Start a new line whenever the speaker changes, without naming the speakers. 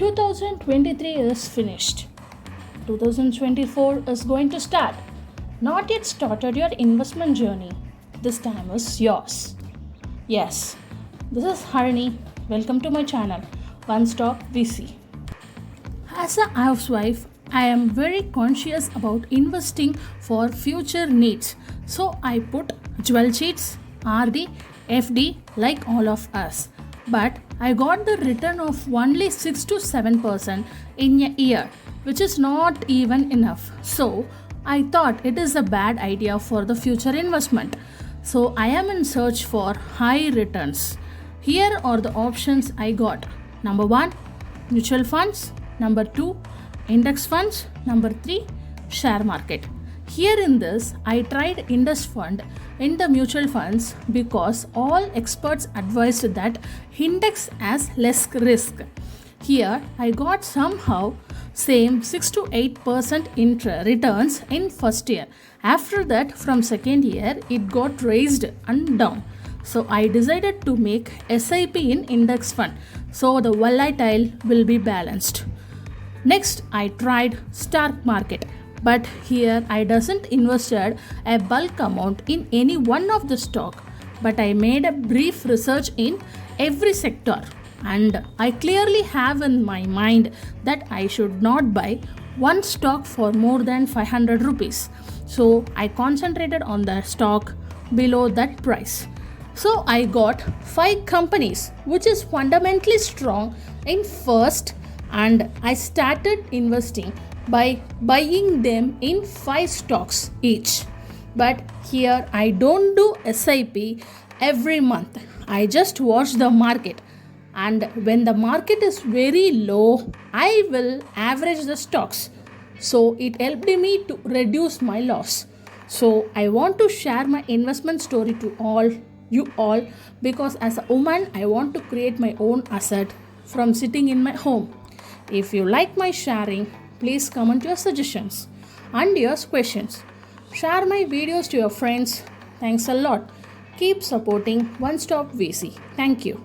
2023 is finished. 2024 is going to start. Not yet started your investment journey. This time is yours. Yes, this is Harini. Welcome to my channel, One Stop VC. As a housewife, I am very conscious about investing for future needs. So I put jewel sheets, RD, FD like all of us. But I got the return of only 6 to 7% in a year, which is not even enough. So I thought it is a bad idea for the future investment. So I am in search for high returns. Here are the options I got. Number 1, mutual funds. Number 2, index funds. Number 3, share market. Here in this, I tried index fund in the mutual funds because all experts advised that index has less risk. Here, I got somehow same 6 to 8% returns in first year. After that, from second year, it got raised and down. So I decided to make SIP in index fund so the volatile will be balanced. Next, I tried stock market. But here I doesn't invested a bulk amount in any one of the stock, but I made a brief research in every sector, and I clearly have in my mind that I should not buy one stock for more than 500 rupees. So I concentrated on the stock below that price. So I got 5 companies which is fundamentally strong in first, and I started investing by buying them in 5 stocks each. But here I don't do SIP every month. I just watch the market, and when the market is very low, I will average the stocks. So it helped me to reduce my loss. So I want to share my investment story to you all, because as a woman I want to create my own asset from sitting in my home. If you like my sharing, please comment your suggestions and your questions. Share my videos to your friends. Thanks a lot. Keep supporting One Stop VC. Thank you.